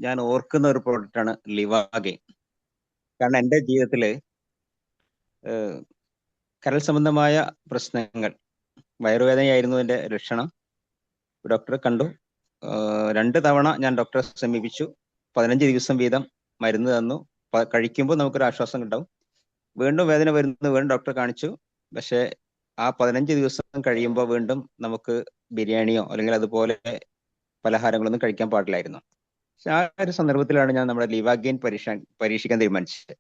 ഞാൻ ഓർക്കുന്ന ഒരു പ്രോഡക്റ്റാണ് ലിവാഗെയിൻ. കാരണം എൻ്റെ ജീവിതത്തില് ഏഹ്, കരൾ സംബന്ധമായ പ്രശ്നങ്ങൾ, വയറുവേദനയായിരുന്നു എൻ്റെ ലക്ഷണം. ഡോക്ടറെ കണ്ടു. 2 തവണ ഞാൻ ഡോക്ടറെ സമീപിച്ചു. 15 ദിവസം വീതം മരുന്ന് തന്നു. കഴിക്കുമ്പോൾ നമുക്കൊരു ആശ്വാസം ഉണ്ടാവും. വീണ്ടും വേദന വരുന്നു, വീണ്ടും ഡോക്ടറെ കാണിച്ചു. പക്ഷേ ആ 15 ദിവസം കഴിയുമ്പോൾ വീണ്ടും നമുക്ക് ബിരിയാണിയോ അല്ലെങ്കിൽ അതുപോലെ പലഹാരങ്ങളൊന്നും കഴിക്കാൻ പാടില്ലായിരുന്നു. പക്ഷെ ആ ഒരു സന്ദർഭത്തിലാണ് ഞാൻ നമ്മുടെ ലിവാഗെയിൻ പരീക്ഷിക്കാൻ തീരുമാനിച്ചത്.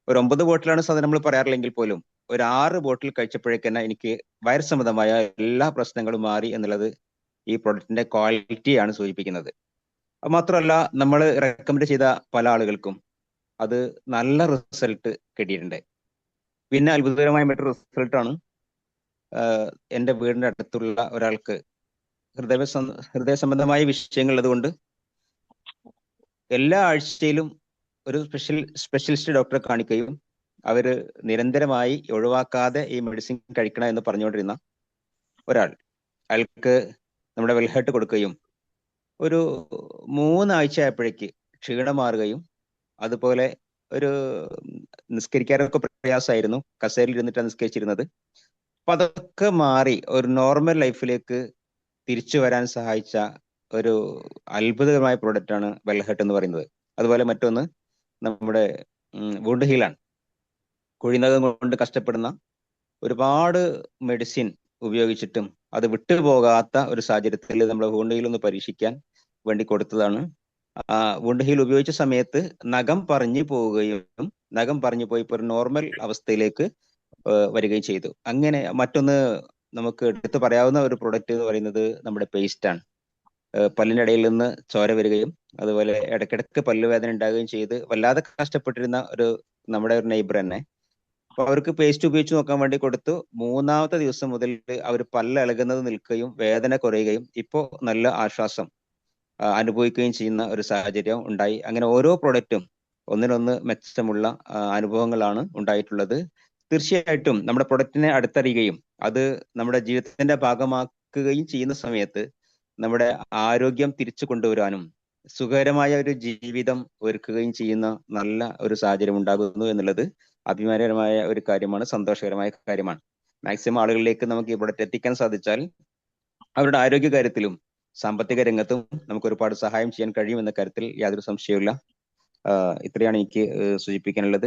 ഒരു 9 ബോട്ടിലാണ് സാധാരണ നമ്മൾ പറയാറില്ലെങ്കിൽ പോലും ഒരു 6 ബോട്ടിൽ കഴിച്ചപ്പോഴേക്ക് തന്നെ എനിക്ക് വയർ സംബന്ധമായ എല്ലാ പ്രശ്നങ്ങളും മാറി എന്നുള്ളത് ഈ പ്രൊഡക്റ്റിന്റെ ക്വാളിറ്റിയാണ് സൂചിപ്പിക്കുന്നത്. അത് മാത്രമല്ല, നമ്മൾ റെക്കമെൻഡ് ചെയ്ത പല ആളുകൾക്കും അത് നല്ല റിസൾട്ട് കിട്ടിയിട്ടുണ്ട്. പിന്നെ അത്ഭുതകരമായ മറ്റൊരു റിസൾട്ടാണ് എൻ്റെ വീടിന്റെ അടുത്തുള്ള ഒരാൾക്ക് ഹൃദയ സംബന്ധമായ വിഷയങ്ങൾ ഉള്ളതുകൊണ്ട് എല്ലാ ആഴ്ചയിലും ഒരു സ്പെഷ്യലിസ്റ്റ് ഡോക്ടറെ കാണിക്കുകയും അവര് നിരന്തരമായി ഒഴിവാക്കാതെ ഈ മെഡിസിൻ കഴിക്കണം എന്ന് പറഞ്ഞുകൊണ്ടിരുന്ന ഒരാൾ, അയാൾക്ക് നമ്മുടെ വെൽഹേർട്ട് കൊടുക്കുകയും ഒരു 3 ആഴ്ച ആയപ്പോഴേക്ക് ക്ഷീണം മാറുകയും അതുപോലെ ഒരു നിസ്കരിക്കാനൊക്കെ പ്രയാസമായിരുന്നു, കസേരയിൽ ഇരുന്നിട്ടാണ് നിസ്കരിച്ചിരുന്നത്. അപ്പൊ അതൊക്കെ മാറി ഒരു നോർമൽ ലൈഫിലേക്ക് തിരിച്ചു വരാൻ സഹായിച്ച ഒരു അത്ഭുതകരമായ പ്രോഡക്റ്റ് ആണ് വെൽഹേർട്ട് എന്ന് പറയുന്നത്. അതുപോലെ മറ്റൊന്ന് നമ്മുടെ വുണ്ട് ഹീലാണ്. കുഴിനകം കൊണ്ട് കഷ്ടപ്പെടുന്ന ഒരുപാട് മെഡിസിൻ ഉപയോഗിച്ചിട്ടും അത് വിട്ടുപോകാത്ത ഒരു സാഹചര്യത്തിൽ നമ്മൾ വുണ്ട് ഹീൽ ഒന്ന് പരീക്ഷിക്കാൻ വേണ്ടി കൊടുത്തതാണ്. വുണ്ട് ഹീൽ ഉപയോഗിച്ച സമയത്ത് നഖം പറഞ്ഞു പോവുകയും നഖം പറഞ്ഞു പോയി ഇപ്പോൾ ഒരു നോർമൽ അവസ്ഥയിലേക്ക് വരികയും ചെയ്തു. അങ്ങനെ മറ്റൊന്ന് നമുക്ക് എടുത്തു പറയാവുന്ന ഒരു പ്രൊഡക്റ്റ് എന്ന് പറയുന്നത് നമ്മുടെ പേസ്റ്റ് ആണ്. പല്ലിനിടയിൽ നിന്ന് ചോര വരികയും അതുപോലെ ഇടയ്ക്കിടയ്ക്ക് പല്ലുവേദന ഉണ്ടാകുകയും ചെയ്ത് വല്ലാതെ കഷ്ടപ്പെട്ടിരുന്ന നമ്മുടെ ഒരു നെയ്ബർ തന്നെ. അപ്പൊ അവർക്ക് പേസ്റ്റ് ഉപയോഗിച്ച് നോക്കാൻ വേണ്ടി കൊടുത്തു. 3-ാമത്തെ ദിവസം മുതൽ അവർ പല്ല് ഇളകുന്നത് നിൽക്കുകയും വേദന കുറയുകയും ഇപ്പോൾ നല്ല ആശ്വാസം അനുഭവിക്കുകയും ചെയ്യുന്ന ഒരു സാഹചര്യം ഉണ്ടായി. അങ്ങനെ ഓരോ പ്രൊഡക്റ്റും ഒന്നിനൊന്ന് മെച്ചമുള്ള അനുഭവങ്ങളാണ് ഉണ്ടായിട്ടുള്ളത്. തീർച്ചയായിട്ടും നമ്മുടെ പ്രൊഡക്റ്റിനെ അടുത്തറിയുകയും അത് നമ്മുടെ ജീവിതത്തിന്റെ ഭാഗമാക്കുകയും ചെയ്യുന്ന സമയത്ത് നമ്മുടെ ആരോഗ്യം തിരിച്ചു കൊണ്ടുവരാനും സുഖകരമായ ഒരു ജീവിതം ഒരുക്കുകയും ചെയ്യുന്ന നല്ല ഒരു സാഹചര്യം ഉണ്ടാകുന്നു എന്നുള്ളത് അഭിമാനകരമായ ഒരു കാര്യമാണ്, സന്തോഷകരമായ കാര്യമാണ്. മാക്സിമം ആളുകളിലേക്ക് നമുക്ക് ഈ പ്രൊഡക്റ്റ് എത്തിക്കാൻ സാധിച്ചാൽ അവരുടെ ആരോഗ്യ കാര്യത്തിലും സാമ്പത്തിക രംഗത്തും നമുക്ക് ഒരുപാട് സഹായം ചെയ്യാൻ കഴിയും എന്ന കാര്യത്തിൽ യാതൊരു സംശയവുമില്ല. ഇത്രയാണ് എനിക്ക് സൂചിപ്പിക്കാനുള്ളത്.